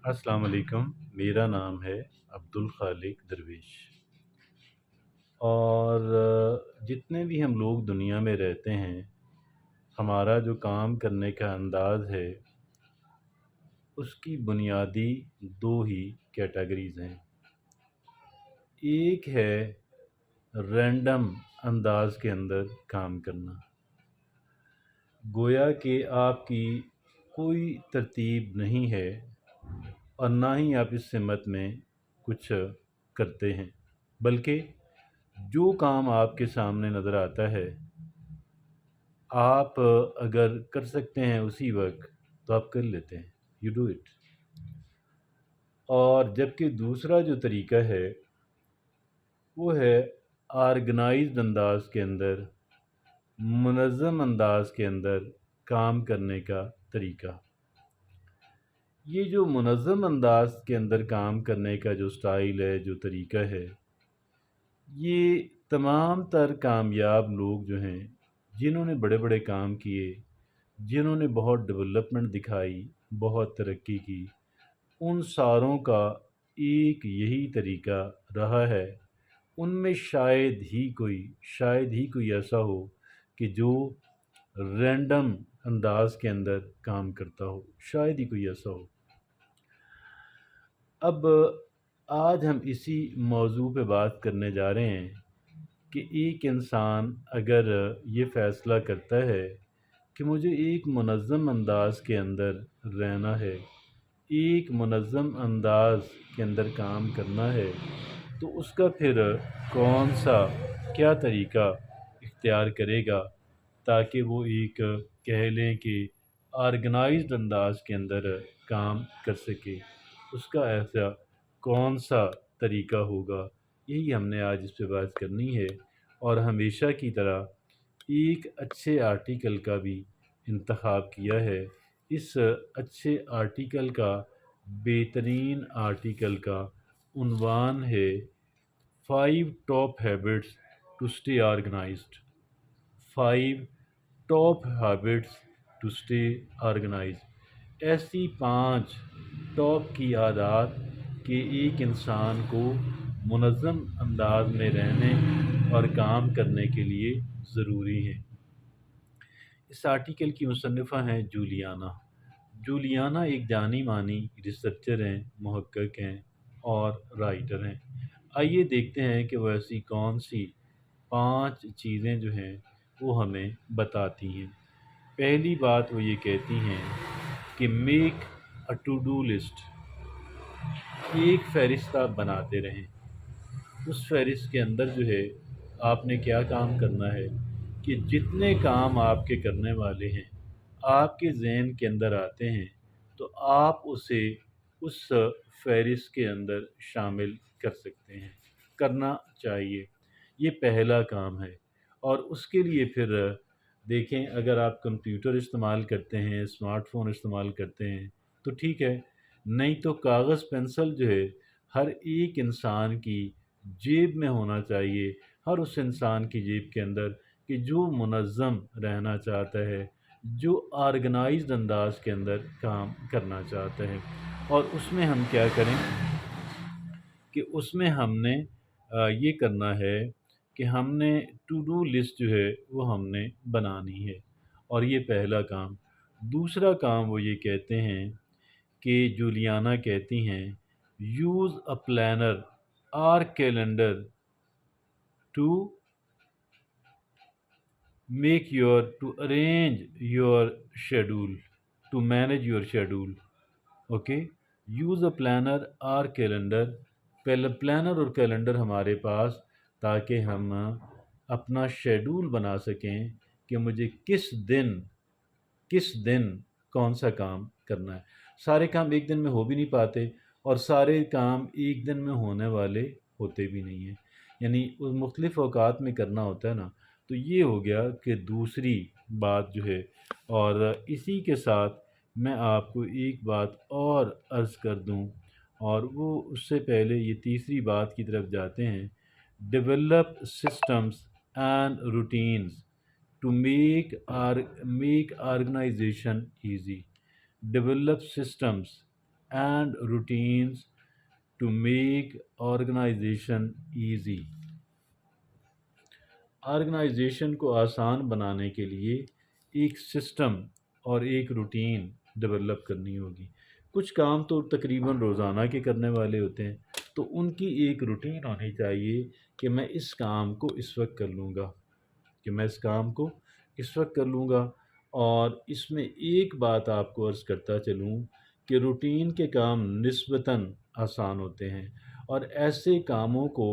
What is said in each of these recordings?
السلام علیکم، میرا نام ہے عبدالخالق درویش اور جتنے بھی ہم لوگ دنیا میں رہتے ہیں، ہمارا جو کام کرنے کا انداز ہے اس کی بنیادی دو ہی کیٹیگریز ہیں۔ ایک ہے رینڈم انداز کے اندر کام کرنا، گویا کہ آپ کی کوئی ترتیب نہیں ہے اور نہ ہی آپ اس سمت میں کچھ کرتے ہیں، بلکہ جو کام آپ کے سامنے نظر آتا ہے آپ اگر کر سکتے ہیں اسی وقت تو آپ کر لیتے ہیں، یو ڈو اٹ۔ اور جبکہ دوسرا جو طریقہ ہے وہ ہے آرگنائزڈ انداز کے اندر، منظم انداز کے اندر کام کرنے کا طریقہ۔ یہ جو منظم انداز کے اندر کام کرنے کا جو سٹائل ہے، جو طریقہ ہے، یہ تمام تر کامیاب لوگ جو ہیں، جنہوں نے بڑے بڑے کام کیے، جنہوں نے بہت ڈیولپمنٹ دکھائی، بہت ترقی کی، ان ساروں کا ایک یہی طریقہ رہا ہے۔ ان میں شاید ہی کوئی ایسا ہو کہ جو رینڈم انداز کے اندر کام کرتا ہو، شاید ہی کوئی ایسا ہو۔ اب آج ہم اسی موضوع پہ بات کرنے جا رہے ہیں کہ ایک انسان اگر یہ فیصلہ کرتا ہے کہ مجھے ایک منظم انداز کے اندر رہنا ہے، ایک منظم انداز کے اندر کام کرنا ہے، تو اس کا پھر کون سا کیا طریقہ اختیار کرے گا تاکہ وہ ایک کہہ لیں کہ آرگنائزڈ انداز کے اندر کام کر سکے، اس کا ایسا کون سا طریقہ ہوگا؟ یہی ہم نے آج اس پہ بات کرنی ہے، اور ہمیشہ کی طرح ایک اچھے آرٹیکل کا بھی انتخاب کیا ہے۔ اس اچھے آرٹیکل کا، بہترین آرٹیکل کا عنوان ہے 5 top habits to stay organised. 5 top habits to stay organised, ایسی 5 ٹاپ کی عادات کہ ایک انسان کو منظم انداز میں رہنے اور کام کرنے کے لیے ضروری ہیں۔ اس آرٹیکل کی مصنفہ ہیں جولیانا۔ جولیانا ایک جانی مانی ریسرچر ہیں، محقق ہیں اور رائٹر ہیں۔ آئیے دیکھتے ہیں کہ وہ ایسی کون سی 5 چیزیں جو ہیں وہ ہمیں بتاتی ہیں۔ پہلی بات وہ یہ کہتی ہیں کہ make a to do list, ایک فہرستہ بناتے رہیں۔ اس فہرست کے اندر جو ہے آپ نے کیا کام کرنا ہے کہ جتنے کام آپ کے کرنے والے ہیں، آپ کے ذہن کے اندر آتے ہیں، تو آپ اسے اس فہرست کے اندر شامل کر سکتے ہیں، کرنا چاہیے۔ یہ پہلا کام ہے۔ اور اس کے لیے پھر دیکھیں، اگر آپ کمپیوٹر استعمال کرتے ہیں، اسمارٹ فون استعمال کرتے ہیں تو ٹھیک ہے، نہیں تو کاغذ پینسل جو ہے ہر ایک انسان کی جیب میں ہونا چاہیے، ہر اس انسان کی جیب کے اندر کہ جو منظم رہنا چاہتا ہے، جو آرگنائزڈ انداز کے اندر کام کرنا چاہتا ہے۔ اور اس میں ہم کیا کریں کہ اس میں ہم نے یہ کرنا ہے کہ ہم نے ٹو ڈو لسٹ جو ہے وہ ہم نے بنانی ہے، اور یہ پہلا کام۔ دوسرا کام وہ یہ کہتے ہیں کہ جولیانا کہتی ہیں یوز اے پلانر اور calendar to to arrange your schedule, to manage your schedule. Okay, use a planner or calendar. پہلے پلانر اور کیلنڈر ہمارے پاس، تاکہ ہم اپنا شیڈول بنا سکیں کہ مجھے کس دن کون سا کام کرنا ہے۔ سارے کام ایک دن میں ہو بھی نہیں پاتے، اور سارے کام ایک دن میں ہونے والے ہوتے بھی نہیں ہیں، یعنی اس مختلف اوقات میں کرنا ہوتا ہے نا۔ تو یہ ہو گیا کہ دوسری بات جو ہے، اور اسی کے ساتھ میں آپ کو ایک بات اور عرض کر دوں، اور وہ اس سے پہلے یہ تیسری بات کی طرف جاتے ہیں۔ Develop systems and routines to make organisation easy. ڈیولپ سسٹمز and routines to make organization easy. Organisation کو آسان بنانے کے لیے ایک سسٹم اور ایک روٹین ڈیولپ کرنی ہوگی۔ کچھ کام تو تقریباً روزانہ کے کرنے والے ہوتے ہیں، تو ان کی ایک روٹین ہونی چاہیے کہ میں اس کام کو اس وقت کر لوں گا، کہ میں اس کام کو اس وقت کر لوں گا۔ اور اس میں ایک بات آپ کو عرض کرتا چلوں کہ روٹین کے کام نسبتاً آسان ہوتے ہیں، اور ایسے کاموں کو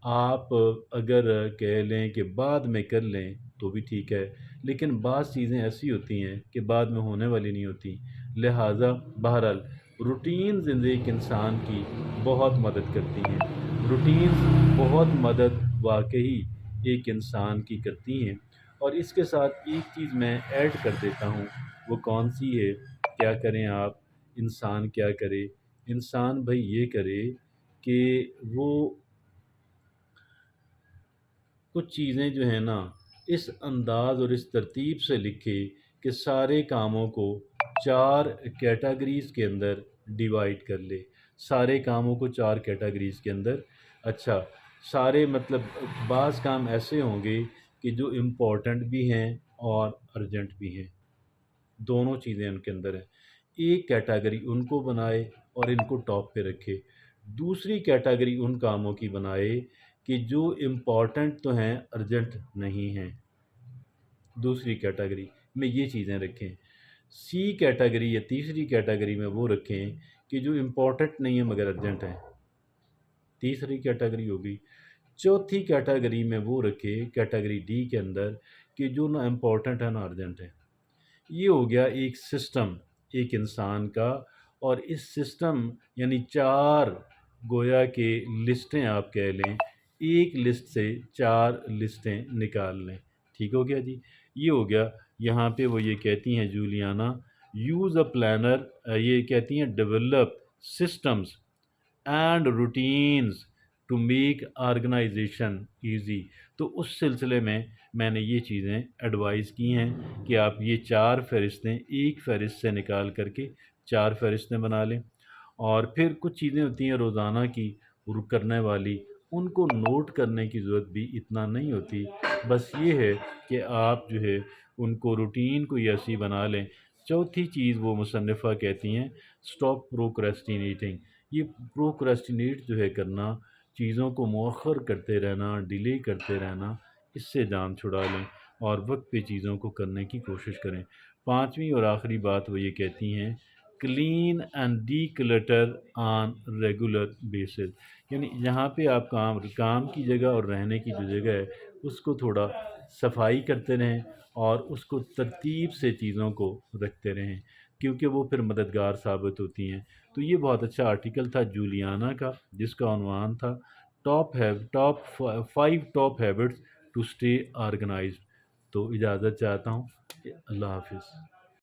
آپ اگر کہہ لیں کہ بعد میں کر لیں تو بھی ٹھیک ہے، لیکن بعض چیزیں ایسی ہوتی ہیں کہ بعد میں ہونے والی نہیں ہوتی، لہٰذا بہرحال روٹین زندگی ایک انسان کی بہت مدد کرتی ہیں۔ روٹین بہت مدد واقعی ایک انسان کی کرتی ہیں۔ اور اس کے ساتھ ایک چیز میں ایڈ کر دیتا ہوں، وہ کون سی ہے؟ کیا کریں آپ؟ انسان کیا کرے؟ انسان بھائی یہ کرے کہ وہ کچھ چیزیں جو ہیں نا اس انداز اور اس ترتیب سے لکھے کہ سارے کاموں کو 4 کیٹیگریز کے اندر ڈیوائڈ کر لے، سارے کاموں کو 4 کیٹیگریز کے اندر۔ اچھا، سارے مطلب بعض کام ایسے ہوں گے کہ جو امپورٹنٹ بھی ہیں اور ارجنٹ بھی ہیں، دونوں چیزیں ان کے اندر ہیں۔ ایک کیٹیگری ان کو بنائے اور ان کو ٹاپ پہ رکھے، دوسری کیٹیگری ان کاموں کی بنائے کہ جو امپورٹنٹ تو ہیں ارجنٹ نہیں ہیں، دوسری کیٹیگری میں یہ چیزیں رکھیں۔ سی کیٹیگری یا تیسری کیٹیگری میں وہ رکھیں کہ جو امپورٹنٹ نہیں ہیں مگر ارجنٹ ہیں، تیسری کیٹیگری ہوگی۔ چوتھی کیٹیگری میں وہ رکھے کیٹیگری ڈی کے اندر کہ جو نہ امپورٹنٹ ہے نہ ارجنٹ ہے۔ یہ ہو گیا ایک سسٹم ایک انسان کا، اور اس سسٹم یعنی 4 گویا کہ لسٹیں آپ کہہ لیں، ایک لسٹ سے 4 لسٹیں نکال لیں، ٹھیک ہو گیا جی۔ یہ ہو گیا۔ یہاں پہ وہ یہ کہتی ہیں جولیانا، یوز اے پلانر، یہ کہتی ہیں develop systems and routines to make organisation easy. تو اس سلسلے میں میں نے یہ چیزیں ایڈوائز کی ہیں کہ آپ یہ 4 فہرستیں ایک فہرست سے نکال کر کے 4 فہرستیں بنا لیں۔ اور پھر کچھ چیزیں ہوتی ہیں روزانہ کی کرنے والی، ان کو نوٹ کرنے کی ضرورت بھی اتنا نہیں ہوتی، بس یہ ہے کہ آپ جو ہے ان کو روٹین کو ایسی بنا لیں۔ چوتھی چیز وہ مصنفہ کہتی ہیں اسٹاپ پروکریسٹینیٹنگ، یہ پروکریسٹینیٹ جو ہے کرنا، چیزوں کو مؤخر کرتے رہنا، ڈیلے کرتے رہنا، اس سے جان چھڑا لیں اور وقت پہ چیزوں کو کرنے کی کوشش کریں۔ پانچویں اور آخری بات وہ یہ کہتی ہیں clean and D clutter on regular basis, یعنی یہاں پہ آپ کام کی جگہ اور رہنے کی جو جگہ ہے اس کو تھوڑا صفائی کرتے رہیں اور اس کو ترتیب سے چیزوں کو رکھتے رہیں، کیونکہ وہ پھر مددگار ثابت ہوتی ہیں۔ تو یہ بہت اچھا آرٹیکل تھا جولیانا کا، جس کا عنوان تھا five top habits to stay organised. تو اجازت چاہتا ہوں، اللہ حافظ۔